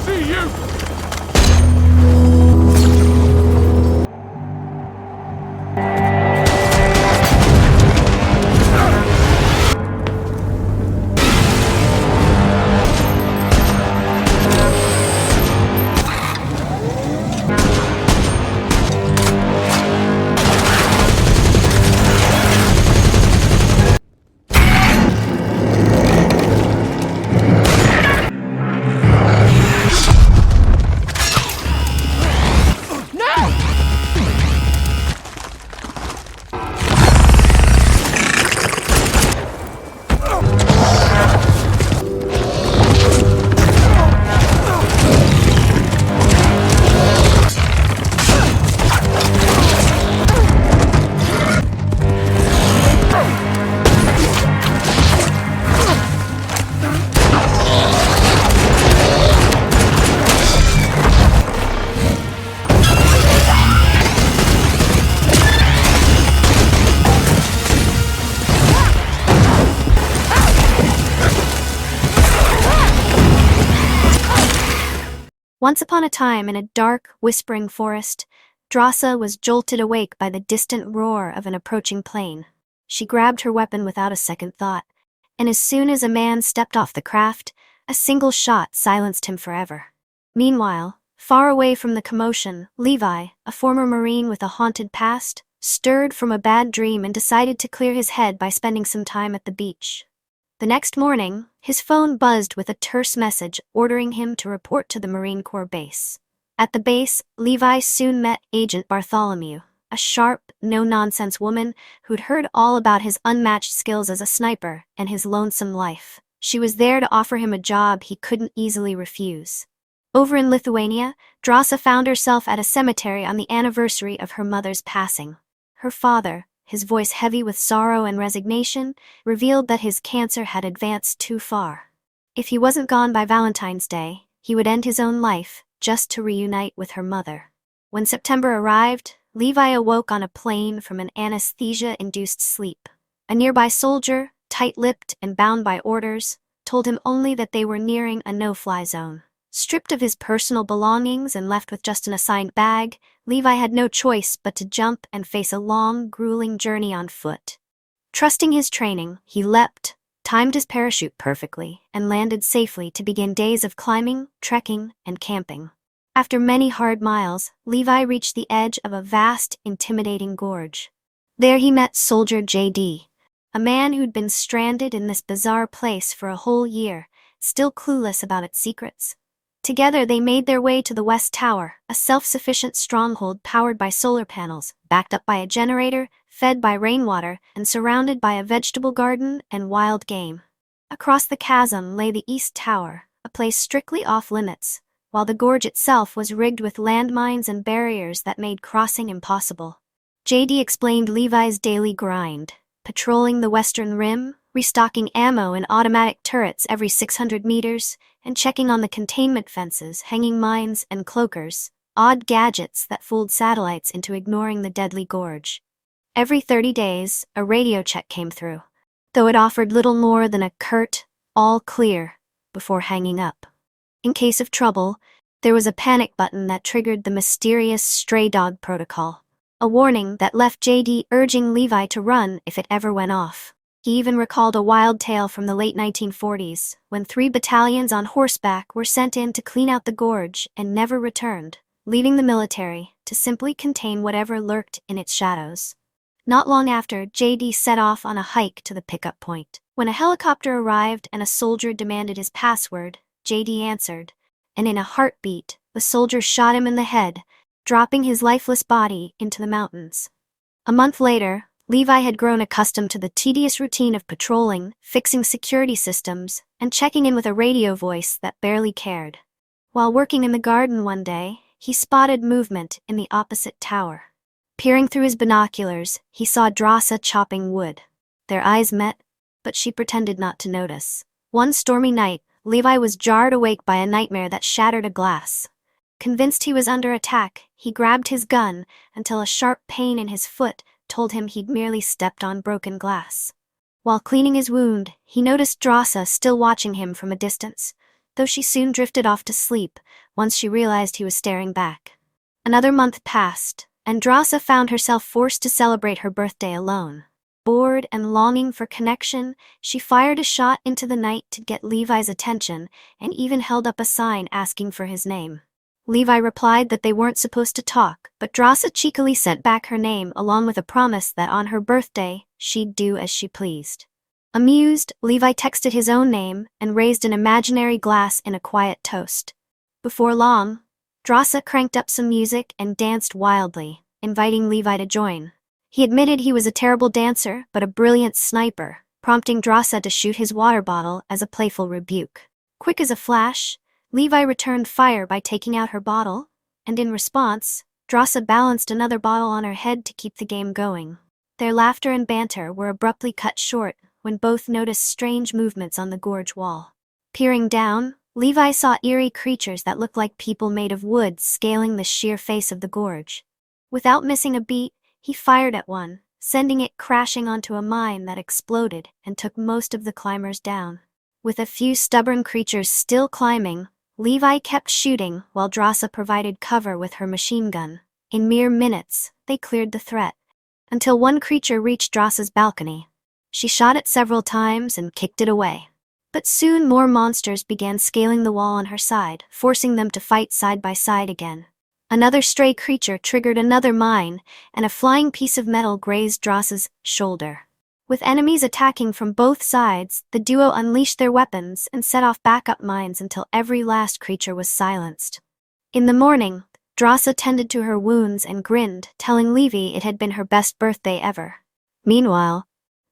see you! Once upon a time, in a dark, whispering forest, Drasa was jolted awake by the distant roar of an approaching plane. She grabbed her weapon without a second thought, and as soon as a man stepped off the craft, a single shot silenced him forever. Meanwhile, far away from the commotion, Levi, a former Marine with a haunted past, stirred from a bad dream and decided to clear his head by spending some time at the beach. The next morning, his phone buzzed with a terse message ordering him to report to the Marine Corps base. At the base, Levi soon met Agent Bartholomew, a sharp, no-nonsense woman who'd heard all about his unmatched skills as a sniper and his lonesome life. She was there to offer him a job he couldn't easily refuse. Over in Lithuania, Drasa found herself at a cemetery on the anniversary of her mother's passing. Her father, his voice heavy with sorrow and resignation, revealed that his cancer had advanced too far. If he wasn't gone by Valentine's Day, he would end his own life, just to reunite with her mother. When September arrived, Levi awoke on a plane from an anesthesia-induced sleep. A nearby soldier, tight-lipped and bound by orders, told him only that they were nearing a no-fly zone. Stripped of his personal belongings and left with just an assigned bag, Levi had no choice but to jump and face a long, grueling journey on foot. Trusting his training, he leapt, timed his parachute perfectly, and landed safely to begin days of climbing, trekking, and camping. After many hard miles, Levi reached the edge of a vast, intimidating gorge. There he met Soldier JD, a man who'd been stranded in this bizarre place for a whole year, still clueless about its secrets. Together they made their way to the West Tower, a self-sufficient stronghold powered by solar panels, backed up by a generator, fed by rainwater, and surrounded by a vegetable garden and wild game. Across the chasm lay the East Tower, a place strictly off-limits, while the gorge itself was rigged with landmines and barriers that made crossing impossible. JD explained Levi's daily grind, patrolling the western rim, restocking ammo and automatic turrets every 600 meters, and checking on the containment fences, hanging mines and cloakers, odd gadgets that fooled satellites into ignoring the deadly gorge. Every 30 days, a radio check came through, though it offered little more than a curt, all clear, before hanging up. In case of trouble, there was a panic button that triggered the mysterious stray dog protocol, a warning that left JD urging Levi to run if it ever went off. He even recalled a wild tale from the late 1940s, when 3 battalions on horseback were sent in to clean out the gorge and never returned, leaving the military to simply contain whatever lurked in its shadows. Not long after, JD set off on a hike to the pickup point. When a helicopter arrived and a soldier demanded his password, JD answered, and in a heartbeat, the soldier shot him in the head, dropping his lifeless body into the mountains. A month later, Levi had grown accustomed to the tedious routine of patrolling, fixing security systems, and checking in with a radio voice that barely cared. While working in the garden one day, he spotted movement in the opposite tower. Peering through his binoculars, he saw Drasa chopping wood. Their eyes met, but she pretended not to notice. One stormy night, Levi was jarred awake by a nightmare that shattered a glass. Convinced he was under attack, he grabbed his gun until a sharp pain in his foot told him he'd merely stepped on broken glass. While cleaning his wound, he noticed Drasa still watching him from a distance. though she soon drifted off to sleep once she realized he was staring back. Another month passed, and Drasa found herself forced to celebrate her birthday alone. Bored and longing for connection, she fired a shot into the night to get Levi's attention and even held up a sign asking for his name. Levi replied that they weren't supposed to talk, but Drasa cheekily sent back her name along with a promise that on her birthday, she'd do as she pleased. Amused, Levi texted his own name and raised an imaginary glass in a quiet toast. Before long, Drasa cranked up some music and danced wildly, inviting Levi to join. He admitted he was a terrible dancer but a brilliant sniper, prompting Drasa to shoot his water bottle as a playful rebuke. Quick as a flash, Levi returned fire by taking out her bottle, and in response, Drasa balanced another bottle on her head to keep the game going. Their laughter and banter were abruptly cut short when both noticed strange movements on the gorge wall. Peering down, Levi saw eerie creatures that looked like people made of wood scaling the sheer face of the gorge. Without missing a beat, he fired at one, sending it crashing onto a mine that exploded and took most of the climbers down. With a few stubborn creatures still climbing, Levi kept shooting while Drasa provided cover with her machine gun. In mere minutes, they cleared the threat, until one creature reached Drasa's balcony. She shot it several times and kicked it away. But soon more monsters began scaling the wall on her side, forcing them to fight side by side again. Another stray creature triggered another mine, and a flying piece of metal grazed Drasa's shoulder. With enemies attacking from both sides, the duo unleashed their weapons and set off backup mines until every last creature was silenced. In the morning, Drasa tended to her wounds and grinned, telling Levi it had been her best birthday ever. Meanwhile,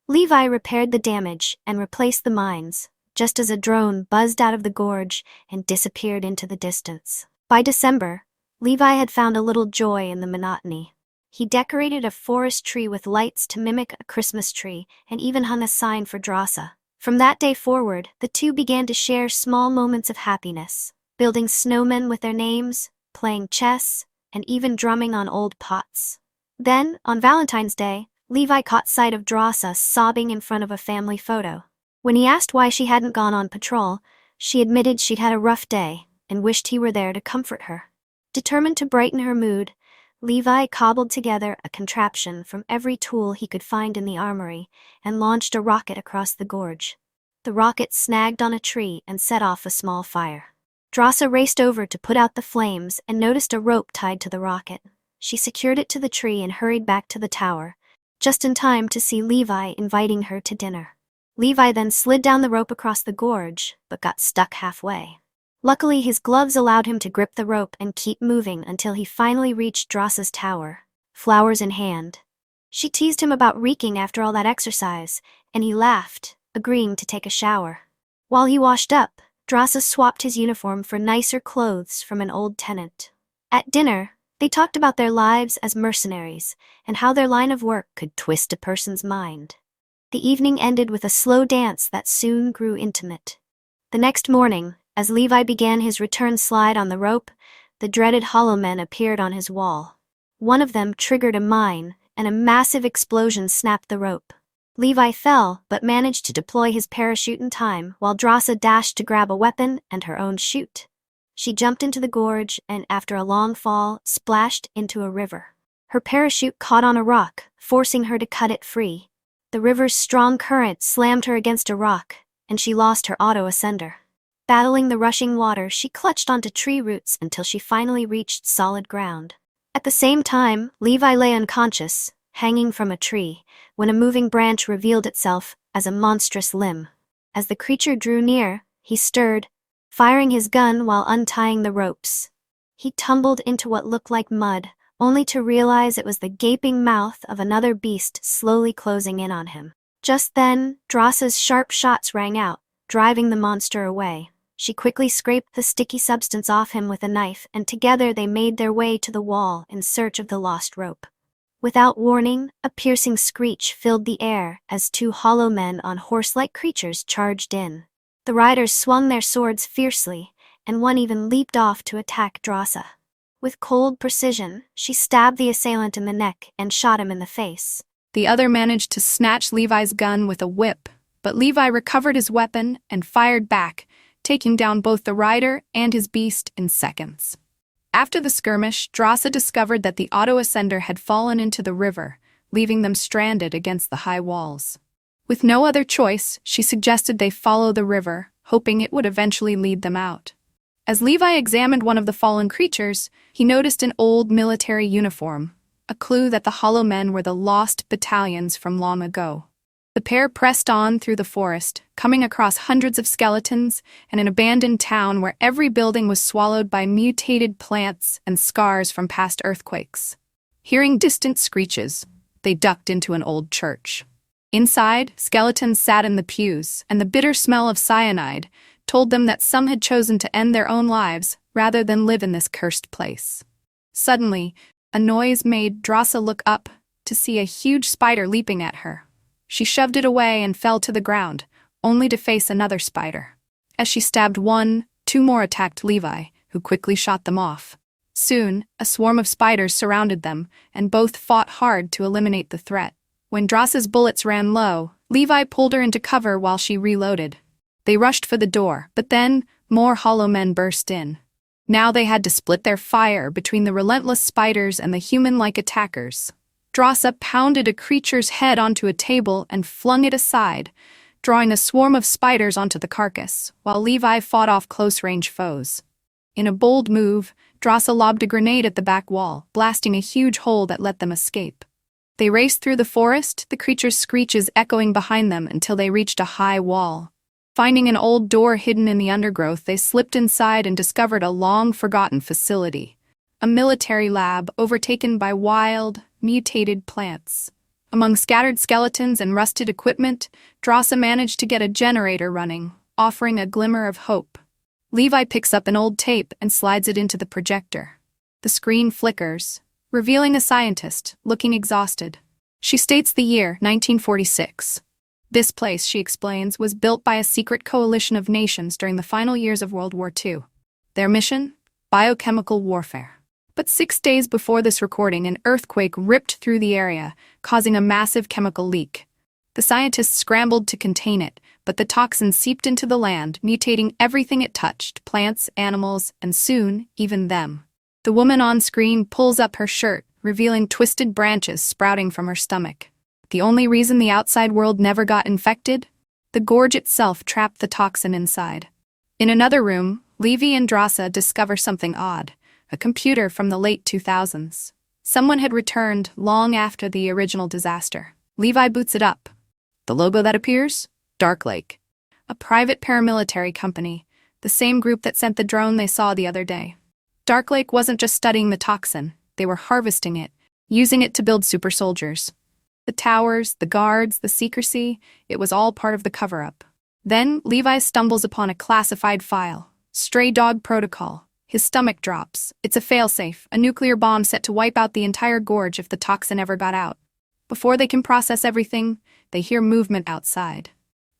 Levi repaired the damage and replaced the mines, just as a drone buzzed out of the gorge and disappeared into the distance. By December, Levi had found a little joy in the monotony. He decorated a forest tree with lights to mimic a Christmas tree and even hung a sign for Drasa. From that day forward, the two began to share small moments of happiness, building snowmen with their names, playing chess, and even drumming on old pots. Then, on Valentine's Day, Levi caught sight of Drasa sobbing in front of a family photo. When he asked why she hadn't gone on patrol, she admitted she'd had a rough day and wished he were there to comfort her. Determined to brighten her mood, Levi cobbled together a contraption from every tool he could find in the armory and launched a rocket across the gorge. The rocket snagged on a tree and set off a small fire. Drasa raced over to put out the flames and noticed a rope tied to the rocket. She secured it to the tree and hurried back to the tower, just in time to see Levi inviting her to dinner. Levi then slid down the rope across the gorge, but got stuck halfway. Luckily, his gloves allowed him to grip the rope and keep moving until he finally reached Drasa's tower, flowers in hand. She teased him about reeking after all that exercise, and he laughed, agreeing to take a shower. While he washed up, Drasa swapped his uniform for nicer clothes from an old tenant. At dinner, they talked about their lives as mercenaries and how their line of work could twist a person's mind. The evening ended with a slow dance that soon grew intimate. The next morning, as Levi began his return slide on the rope, the dreaded hollow men appeared on his wall. One of them triggered a mine, and a massive explosion snapped the rope. Levi fell, but managed to deploy his parachute in time while Drasa dashed to grab a weapon and her own chute. She jumped into the gorge and, after a long fall, splashed into a river. Her parachute caught on a rock, forcing her to cut it free. The river's strong current slammed her against a rock, and she lost her auto-ascender. Battling the rushing water, she clutched onto tree roots until she finally reached solid ground. At the same time, Levi lay unconscious, hanging from a tree, when a moving branch revealed itself as a monstrous limb. As the creature drew near, he stirred, firing his gun while untying the ropes. He tumbled into what looked like mud, only to realize it was the gaping mouth of another beast slowly closing in on him. Just then, Drasa's sharp shots rang out, driving the monster away. She quickly scraped the sticky substance off him with a knife, and together they made their way to the wall in search of the lost rope. Without warning, a piercing screech filled the air as two hollow men on horse-like creatures charged in. The riders swung their swords fiercely, and one even leaped off to attack Drasa. With cold precision, she stabbed the assailant in the neck and shot him in the face. The other managed to snatch Levi's gun with a whip, but Levi recovered his weapon and fired back, taking down both the rider and his beast in seconds. After the skirmish, Drasa discovered that the auto-ascender had fallen into the river, leaving them stranded against the high walls. With no other choice, she suggested they follow the river, hoping it would eventually lead them out. As Levi examined one of the fallen creatures, he noticed an old military uniform, a clue that the Hollow Men were the lost battalions from long ago. The pair pressed on through the forest, coming across hundreds of skeletons and an abandoned town where every building was swallowed by mutated plants and scars from past earthquakes. Hearing distant screeches, they ducked into an old church. Inside, skeletons sat in the pews, and the bitter smell of cyanide told them that some had chosen to end their own lives rather than live in this cursed place. Suddenly, a noise made Drasa look up to see a huge spider leaping at her. She shoved it away and fell to the ground, only to face another spider. As she stabbed one, two more attacked Levi, who quickly shot them off. Soon, a swarm of spiders surrounded them, and both fought hard to eliminate the threat. When Drasa's bullets ran low, Levi pulled her into cover while she reloaded. They rushed for the door, but then more Hollow Men burst in. Now they had to split their fire between the relentless spiders and the human-like attackers. Drasa pounded a creature's head onto a table and flung it aside, drawing a swarm of spiders onto the carcass, while Levi fought off close-range foes. In a bold move, Drasa lobbed a grenade at the back wall, blasting a huge hole that let them escape. They raced through the forest, the creature's screeches echoing behind them until they reached a high wall. Finding an old door hidden in the undergrowth, they slipped inside and discovered a long-forgotten facility. A military lab overtaken by wild, mutated plants. Among scattered skeletons and rusted equipment, Drasa managed to get a generator running, offering a glimmer of hope. Levi picks up an old tape and slides it into the projector. The screen flickers, revealing a scientist, looking exhausted. She states the year, 1946. This place, she explains, was built by a secret coalition of nations during the final years of World War II. Their mission? Biochemical warfare. But 6 days before this recording, an earthquake ripped through the area, causing a massive chemical leak. The scientists scrambled to contain it, but the toxin seeped into the land, mutating everything it touched, plants, animals, and soon, even them. The woman on screen pulls up her shirt, revealing twisted branches sprouting from her stomach. The only reason the outside world never got infected? The Gorge itself trapped the toxin inside. In another room, Levi and Drasa discover something odd. A computer from the late 2000s. Someone had returned long after the original disaster. Levi boots it up. The logo that appears? Dark Lake. A private paramilitary company, the same group that sent the drone they saw the other day. Dark Lake wasn't just studying the toxin, they were harvesting it, using it to build super soldiers. The towers, the guards, the secrecy, it was all part of the cover-up. Then Levi stumbles upon a classified file. Stray Dog Protocol. His stomach drops. It's a failsafe, a nuclear bomb set to wipe out the entire gorge if the toxin ever got out. Before they can process everything, they hear movement outside.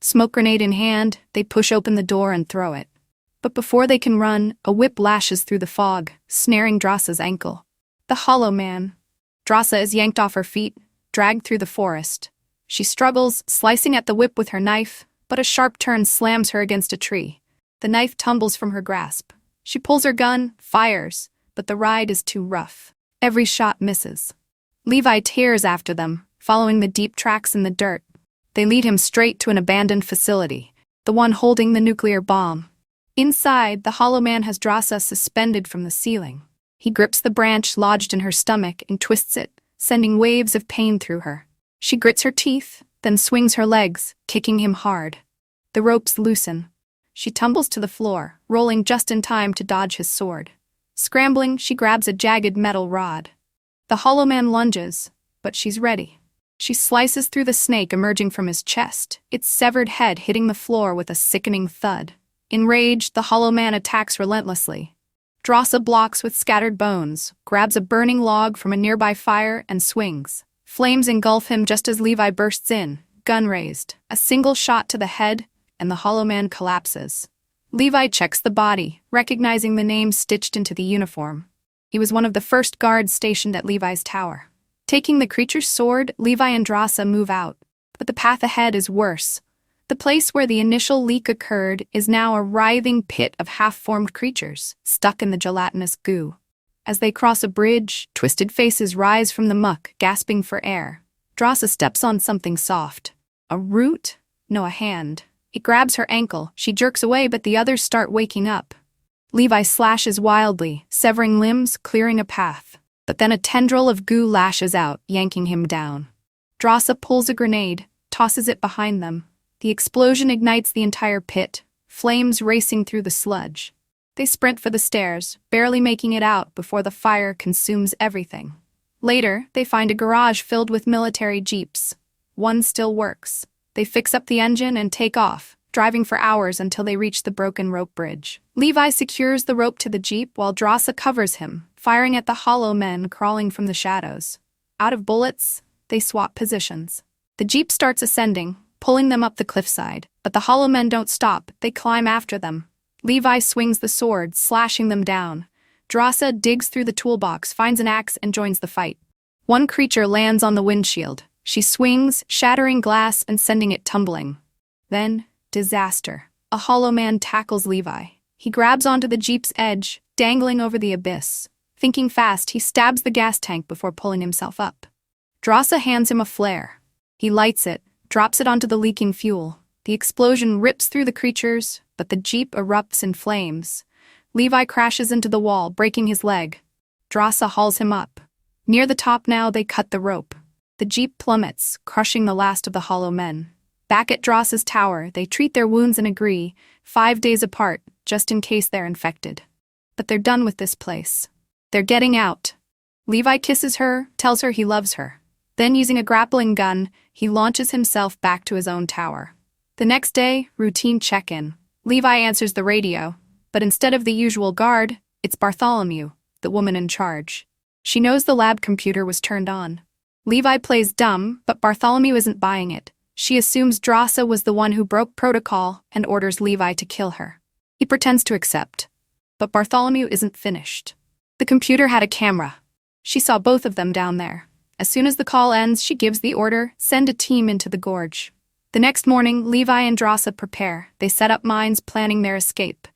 Smoke grenade in hand, they push open the door and throw it. But before they can run, a whip lashes through the fog, snaring Drasa's ankle. The Hollow Man. Drasa is yanked off her feet, dragged through the forest. She struggles, slicing at the whip with her knife, but a sharp turn slams her against a tree. The knife tumbles from her grasp. She pulls her gun, fires, but the ride is too rough. Every shot misses. Levi tears after them, following the deep tracks in the dirt. They lead him straight to an abandoned facility, the one holding the nuclear bomb. Inside, the Hollow Man has Drasa suspended from the ceiling. He grips the branch lodged in her stomach and twists it, sending waves of pain through her. She grits her teeth, then swings her legs, kicking him hard. The ropes loosen. She tumbles to the floor, rolling just in time to dodge his sword. Scrambling, she grabs a jagged metal rod. The Hollow Man lunges, but she's ready. She slices through the snake emerging from his chest, its severed head hitting the floor with a sickening thud. Enraged, the Hollow Man attacks relentlessly. Drasa blocks with scattered bones, grabs a burning log from a nearby fire, and swings. Flames engulf him just as Levi bursts in, gun raised. A single shot to the head, and the Hollow Man collapses. Levi checks the body, recognizing the name stitched into the uniform. He was one of the first guards stationed at Levi's tower. Taking the creature's sword, Levi and Drasa move out. But the path ahead is worse. The place where the initial leak occurred is now a writhing pit of half-formed creatures, stuck in the gelatinous goo. As they cross a bridge, twisted faces rise from the muck, gasping for air. Drasa steps on something soft. A root? No, a hand. It grabs her ankle. She jerks away, but the others start waking up. Levi slashes wildly, severing limbs, clearing a path. But then a tendril of goo lashes out, yanking him down. Drasa pulls a grenade, tosses it behind them. The explosion ignites the entire pit, flames racing through the sludge. They sprint for the stairs, barely making it out before the fire consumes everything. Later, they find a garage filled with military jeeps. One still works. They fix up the engine and take off, driving for hours until they reach the broken rope bridge. Levi secures the rope to the jeep while Drasa covers him, firing at the hollow men crawling from the shadows. Out of bullets, they swap positions. The jeep starts ascending, pulling them up the cliffside, but the hollow men don't stop. They climb after them. Levi swings the sword, slashing them down. Drasa digs through the toolbox, finds an axe, and joins the fight. One creature lands on the windshield. She swings, shattering glass and sending it tumbling. Then, disaster. A hollow man tackles Levi. He grabs onto the jeep's edge, dangling over the abyss. Thinking fast, he stabs the gas tank before pulling himself up. Drasa hands him a flare. He lights it, drops it onto the leaking fuel. The explosion rips through the creatures, but the jeep erupts in flames. Levi crashes into the wall, breaking his leg. Drasa hauls him up. Near the top now, they cut the rope. The jeep plummets, crushing the last of the hollow men. Back at Drasa's tower, they treat their wounds and agree, 5 days apart, just in case they're infected. But they're done with this place. They're getting out. Levi kisses her, tells her he loves her. Then, using a grappling gun, he launches himself back to his own tower. The next day, routine check-in. Levi answers the radio, but instead of the usual guard, it's Bartholomew, the woman in charge. She knows the lab computer was turned on. Levi plays dumb, but Bartholomew isn't buying it. She assumes Drasa was the one who broke protocol and orders Levi to kill her. He pretends to accept, but Bartholomew isn't finished. The computer had a camera. She saw both of them down there. As soon as the call ends, she gives the order, send a team into the gorge. The next morning, Levi and Drasa prepare. They set up mines, planning their escape.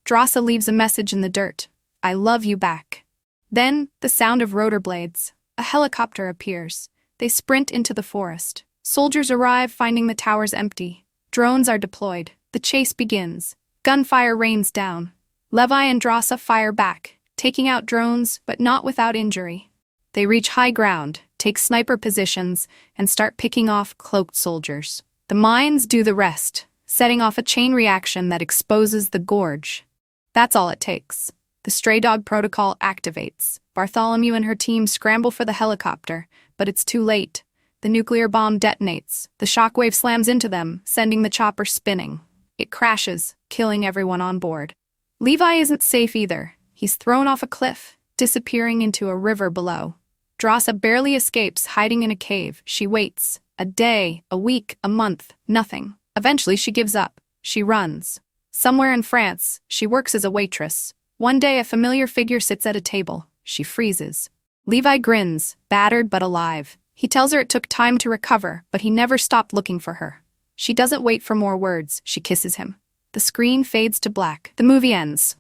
Drasa leaves a message in the dirt. I love you back. Then, the sound of rotor blades. A helicopter appears. They sprint into the forest. Soldiers arrive, finding the towers empty. Drones are deployed. The chase begins. Gunfire rains down. Levi and Drasa fire back, taking out drones, but not without injury. They reach high ground, take sniper positions, and start picking off cloaked soldiers. The mines do the rest, setting off a chain reaction that exposes the gorge. That's all it takes. The stray dog protocol activates. Bartholomew and her team scramble for the helicopter, but it's too late. The nuclear bomb detonates. The shockwave slams into them, sending the chopper spinning. It crashes, killing everyone on board. Levi isn't safe either. He's thrown off a cliff, disappearing into a river below. Drasa barely escapes, hiding in a cave. She waits. A day, a week, a month, nothing. Eventually she gives up. She runs. Somewhere in France, she works as a waitress. One day a familiar figure sits at a table. She freezes. Levi grins, battered but alive. He tells her it took time to recover, but he never stopped looking for her. She doesn't wait for more words. She kisses him. The screen fades to black. The movie ends.